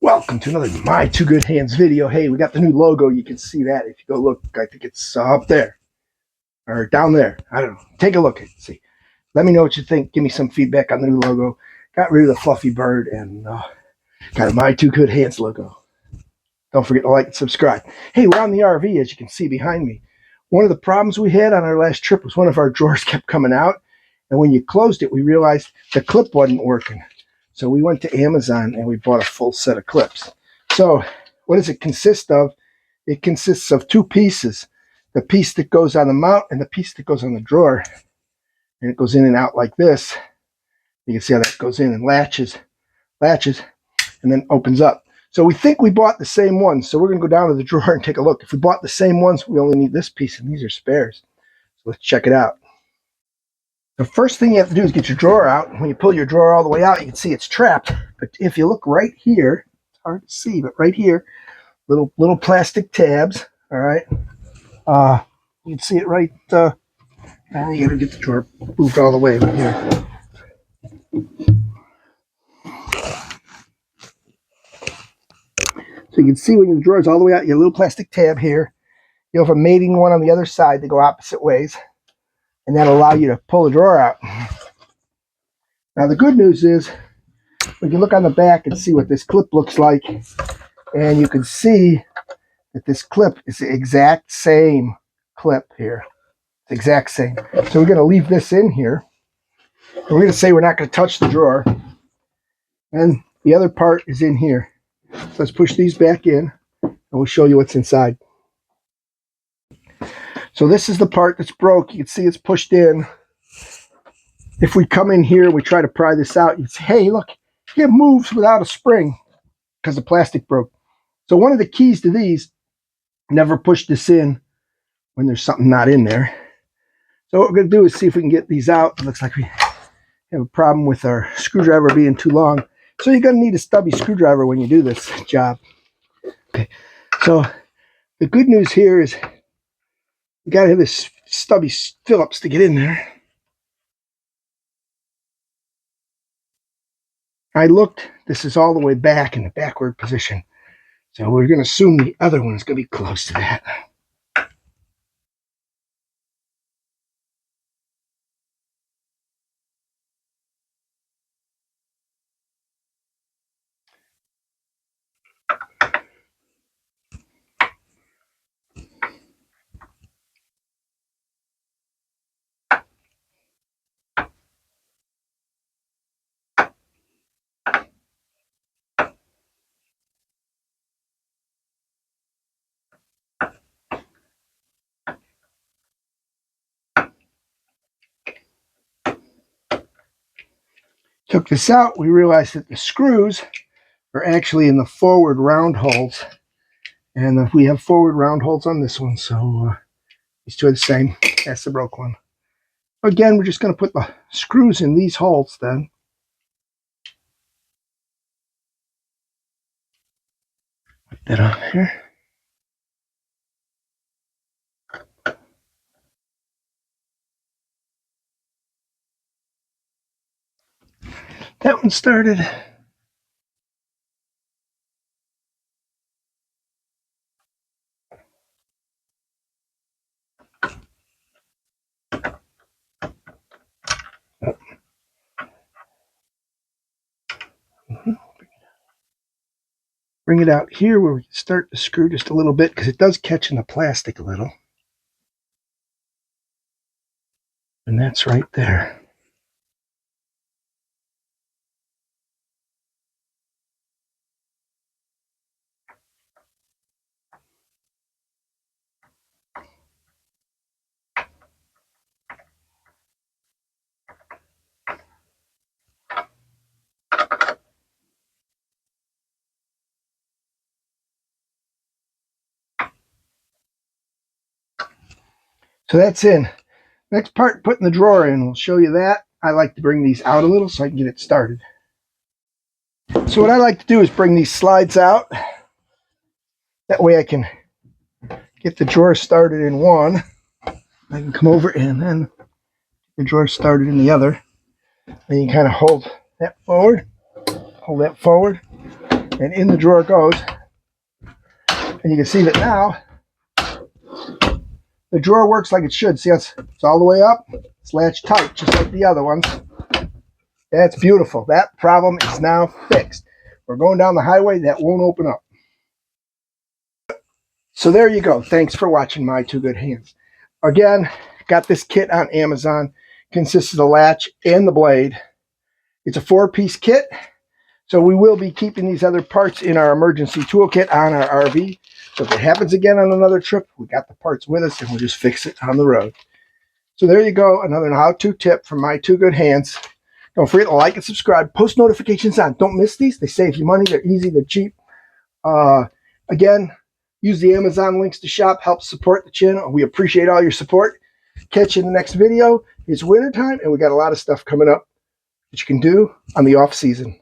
Welcome to another My Two Good Hands video. Hey, we got the new logo. You can see that if you go look. I think it's up there or down there. I don't know. Take a look and see. Let me know what you think. Give me some feedback on the new logo. Got rid of the fluffy bird and got a My Two Good Hands logo. Don't forget to like and subscribe. Hey, we're on the RV, as you can see behind me. One of the problems we had on our last trip was one of our drawers kept coming out, and when you closed it, we realized the clip wasn't working. So we went to Amazon and we bought a full set of clips. So what does it consist of? It consists of two pieces. The piece that goes on the mount and the piece that goes on the drawer. And it goes in and out like this. You can see how that goes in and latches, and then opens up. So we think we bought the same ones. So we're going to go down to the drawer and take a look. If we bought the same ones, we only need this piece, and these are spares. So let's check it out. The first thing you have to do is get your drawer out. When you pull your drawer all the way out, you can see it's trapped. But if you look right here, it's hard to see, but right here, little plastic tabs. All right, you can see it right. Now you got to get the drawer moved all the way right here. So you can see when the drawer is all the way out, your little plastic tab here. You have a mating one on the other side. They go opposite ways, and that'll allow you to pull the drawer out. Now the good news is we can look on the back and see what this clip looks like, and you can see that this clip is the exact same clip here. It's the exact same. So we're going to leave this in here, and we're going to say we're not going to touch the drawer, and the other part is in here. So let's push these back in, and we'll show you what's inside. So this is the part that's broke. You can see it's pushed in. If we come in here and we try to pry this out, you can see, hey, look, it moves without a spring because the plastic broke. So one of the keys to these, never push this in when there's something not in there. So what we're going to do is see if we can get these out. It looks like we have a problem with our screwdriver being too long. So you're going to need a stubby screwdriver when you do this job. Okay. So the good news here is we got to have this stubby Phillips to get in there. I looked, this is all the way back in the backward position. So we're going to assume the other one is going to be close to that. Took this out, we realized that the screws are actually in the forward round holes, and we have forward round holes on this one, so these two are the same. That's the broke one. Again, we're just going to put the screws in these holes then. Put that on here. That one started. Bring it out here where we can start to screw just a little bit because it does catch in the plastic a little. And that's right there. So that's in. Next part, putting the drawer in. We'll show you that. I like to bring these out a little so I can get it started. So what I like to do is bring these slides out. That way I can get the drawer started in one. I can come over and then the drawer started in the other. Then you kind of hold that forward, and in the drawer it goes. And you can see that now the drawer works like it should. See, it's all the way up. It's latched tight, just like the other ones. That's beautiful. That problem is now fixed. We're going down the highway, that won't open up. So there you go. Thanks for watching My Two Good Hands. Again, got this kit on Amazon. Consists of the latch and the blade. It's a 4-piece kit. So we will be keeping these other parts in our emergency toolkit on our RV. So if it happens again on another trip, we got the parts with us and we'll just fix it on the road. So there you go. Another how-to tip from My Two Good Hands. Don't forget to like and subscribe. Post notifications on. Don't miss these. They save you money. They're easy. They're cheap. Again, use the Amazon links to shop. Help support the channel. We appreciate all your support. Catch you in the next video. It's wintertime and we got a lot of stuff coming up that you can do on the off season.